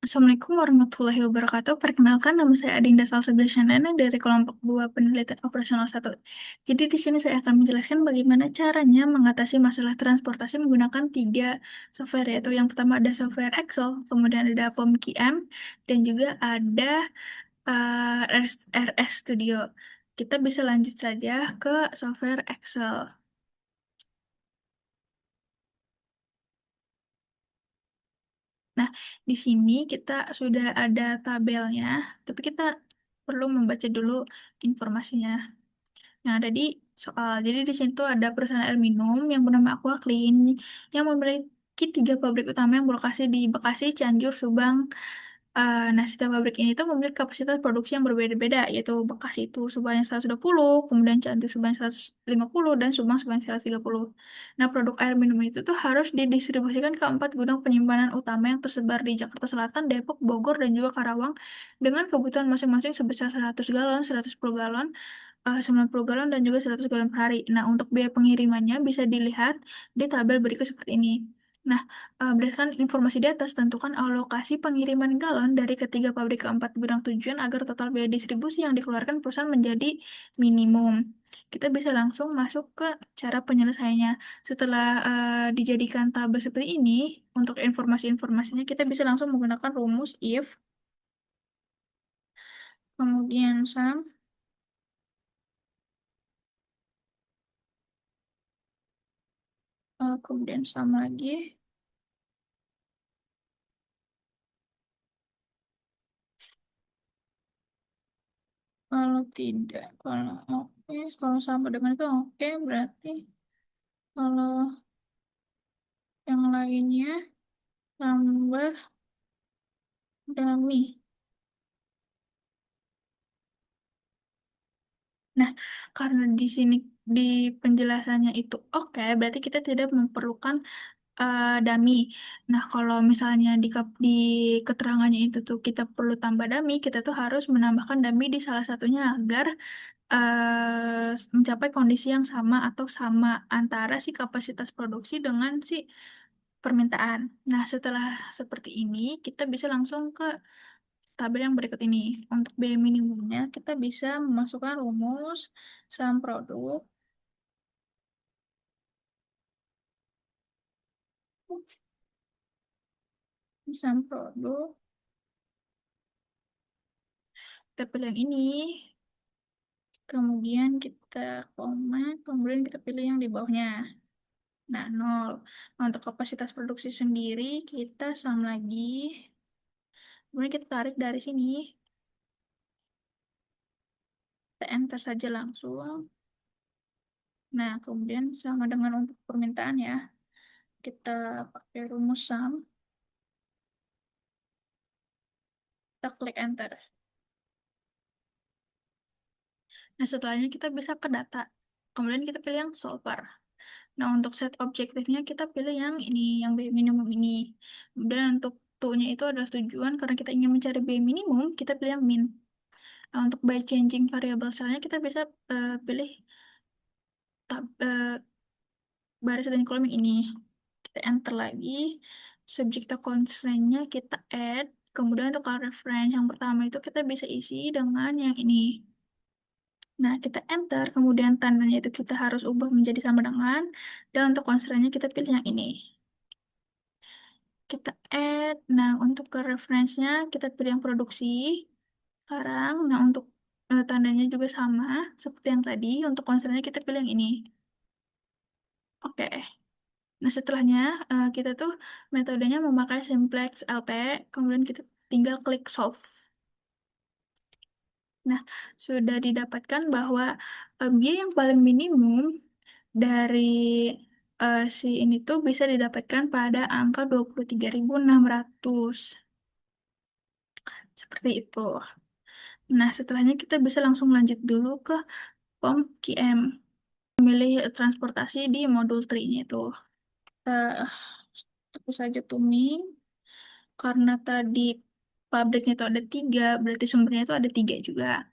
Assalamualaikum warahmatullahi wabarakatuh. Perkenalkan, nama saya Adinda Salsabila dari kelompok 2 Penelitian Operasional 1. Jadi di sini saya akan menjelaskan bagaimana caranya mengatasi masalah transportasi menggunakan 3 software, yaitu yang pertama ada software Excel, kemudian ada POM-QM, dan juga ada RS Studio. Kita bisa lanjut saja ke software Excel. Nah, di sini kita sudah ada tabelnya, tapi kita perlu membaca dulu informasinya yang ada di soal. Jadi di sini tuh ada perusahaan air minum yang bernama Aqua Clean yang memiliki 3 pabrik utama yang berlokasi di Bekasi, Cianjur, Subang. Nah, setiap pabrik ini tuh memiliki kapasitas produksi yang berbeda-beda, yaitu Bekasi itu sebanyak 120, kemudian Cianjur sebanyak 150, dan Subang sebanyak 130. Nah, produk air minum itu tuh harus didistribusikan ke 4 gudang penyimpanan utama yang tersebar di Jakarta Selatan, Depok, Bogor, dan juga Karawang dengan kebutuhan masing-masing sebesar 100 galon, 110 galon, 90 galon, dan juga 100 galon per hari. Nah, untuk biaya pengirimannya bisa dilihat di tabel berikut seperti ini. Nah, berdasarkan informasi di atas, tentukan alokasi pengiriman galon dari ketiga pabrik ke 4 gudang tujuan agar total biaya distribusi yang dikeluarkan perusahaan menjadi minimum. Kita bisa langsung masuk ke cara penyelesaiannya. Setelah dijadikan tabel seperti ini, untuk informasi-informasinya kita bisa langsung menggunakan rumus if, kemudian sum, kemudian sum lagi. Kalau tidak, kalau oke, kalau sama dengan itu oke, berarti kalau yang lainnya tambah dummy. Nah, karena di sini di penjelasannya itu oke, berarti kita tidak memerlukan dummy. Nah, kalau misalnya di keterangannya itu tuh kita perlu tambah dummy, kita tuh harus menambahkan dummy di salah satunya agar mencapai kondisi yang sama atau sama antara si kapasitas produksi dengan si permintaan. Nah, setelah seperti ini, kita bisa langsung ke tabel yang berikut ini. Untuk biaya minimumnya, kita bisa memasukkan rumus saham produk, saham produk, kita pilih yang ini, kemudian kita koma, kemudian kita pilih yang di bawahnya. Nah, nol. Nah, untuk kapasitas produksi sendiri, kita sama lagi. Kemudian kita tarik dari sini, kita enter saja langsung. Nah, kemudian sama dengan untuk permintaan ya, kita pakai rumus sum, kita klik enter. Nah, setelahnya kita bisa ke data. Kemudian kita pilih yang solver. Nah, untuk set objektifnya kita pilih yang ini, yang B minimum ini. Kemudian untuk to-nya itu adalah tujuan, karena kita ingin mencari B minimum, kita pilih yang min. Nah, untuk by changing variable cell-nya kita bisa pilih baris dan kolom yang ini. Kita enter lagi. Subject to constraint-nya kita add. Kemudian untuk color reference yang pertama itu kita bisa isi dengan yang ini. Nah, kita enter, kemudian tandanya itu kita harus ubah menjadi sama dengan, dan untuk constraint-nya kita pilih yang ini. Kita add, nah untuk ke reference-nya kita pilih yang produksi, sekarang, nah untuk tandanya juga sama, seperti yang tadi, untuk constraint-nya kita pilih yang ini. Oke, nah setelahnya kita tuh metodenya memakai simplex LP, kemudian kita tinggal klik solve. Nah, sudah didapatkan bahwa biaya yang paling minimum dari si ini tuh bisa didapatkan pada angka 23.600. Seperti itu. Nah, setelahnya kita bisa langsung lanjut dulu ke POM QM. Memilih transportasi di modul 3-nya itu. Eh, Terus saja tuning. Karena tadi pabriknya itu ada 3, berarti sumbernya itu ada 3 juga.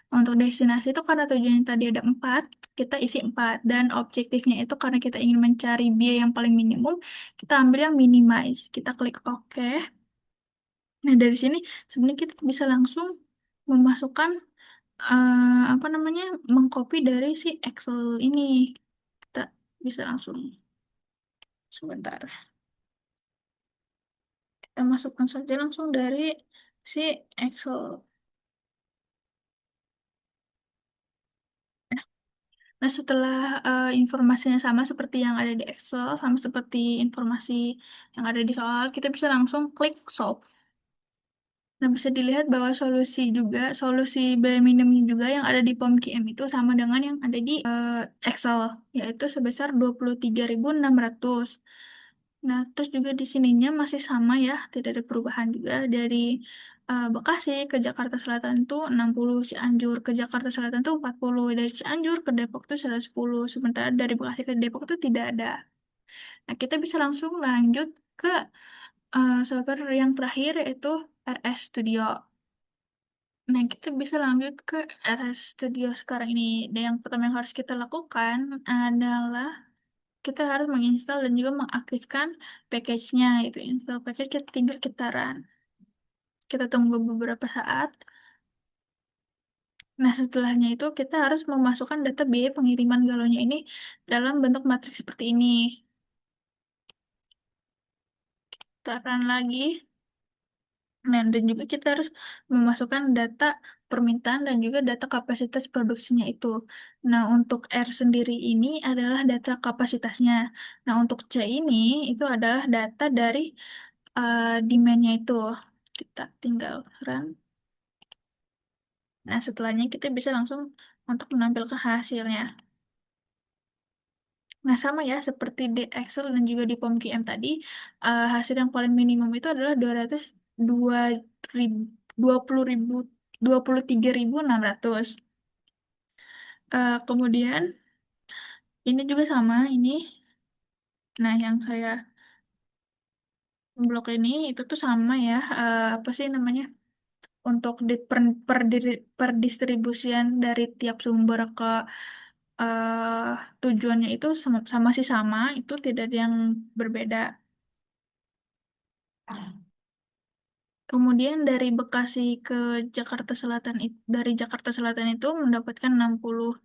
Untuk destinasi itu karena tujuannya tadi ada 4, kita isi 4. Dan objektifnya itu karena kita ingin mencari biaya yang paling minimum, kita ambil yang minimize. Kita klik OK. Nah, dari sini sebenarnya kita bisa langsung memasukkan apa namanya, mengcopy dari si Excel ini. Kita bisa langsung, sebentar, kita masukkan saja langsung dari si Excel. Nah, setelah informasinya sama seperti yang ada di Excel, sama seperti informasi yang ada di soal, kita bisa langsung klik solve. Nah, bisa dilihat bahwa solusi biaya minimum juga yang ada di POMQM itu sama dengan yang ada di Excel, yaitu sebesar 23.600. Nah, terus juga di sininya masih sama ya, tidak ada perubahan juga. Dari Bekasi ke Jakarta Selatan itu 60, Cianjur ke Jakarta Selatan itu 40, dari Cianjur ke Depok itu 110, sementara dari Bekasi ke Depok itu tidak ada. Nah, kita bisa langsung lanjut ke software yang terakhir, yaitu RS Studio. Nah, kita bisa lanjut ke RS Studio sekarang ini. Dan yang pertama yang harus kita lakukan adalah kita harus menginstal dan juga mengaktifkan package-nya. Itu install package, kita tinggal kita run. Kita tunggu beberapa saat. Nah, setelahnya itu kita harus memasukkan data biaya pengiriman galonnya ini dalam bentuk matriks seperti ini. Kita run lagi. Nah, dan juga kita harus memasukkan data permintaan dan juga data kapasitas produksinya itu. Nah, untuk R sendiri ini adalah data kapasitasnya. Nah, untuk C ini itu adalah data dari demand-nya itu. Kita tinggal run. Nah, setelahnya kita bisa langsung untuk menampilkan hasilnya. Nah, sama ya, seperti di Excel dan juga di POMQM tadi, hasil yang paling minimum itu adalah 202.000, 20.000, 23.600. Kemudian ini juga sama, ini. Nah, yang saya blok ini itu tuh sama ya, apa sih namanya? Untuk perdistribusian dari tiap sumber ke tujuannya itu sama, sama sih sama, itu tidak ada yang berbeda. Kemudian dari Bekasi ke Jakarta Selatan, dari Jakarta Selatan itu mendapatkan 60,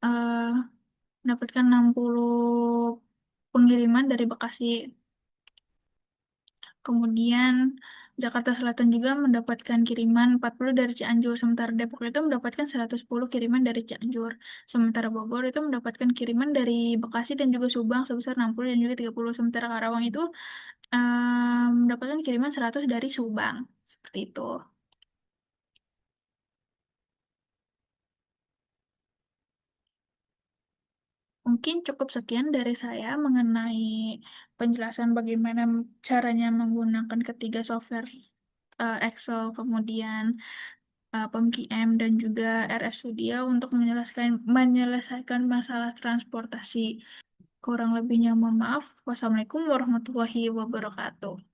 eh, mendapatkan 60 pengiriman dari Bekasi. Kemudian Jakarta Selatan juga mendapatkan kiriman 40 dari Cianjur, sementara Depok itu mendapatkan 110 kiriman dari Cianjur. Sementara Bogor itu mendapatkan kiriman dari Bekasi dan juga Subang sebesar 60 dan juga 30. Sementara Karawang itu mendapatkan kiriman 100 dari Subang. Seperti itu. Mungkin cukup sekian dari saya mengenai penjelasan bagaimana caranya menggunakan ketiga software, Excel, kemudian PMQM dan juga RS Studio untuk menyelesaikan masalah transportasi. Kurang lebihnya mohon maaf. Wassalamualaikum warahmatullahi wabarakatuh.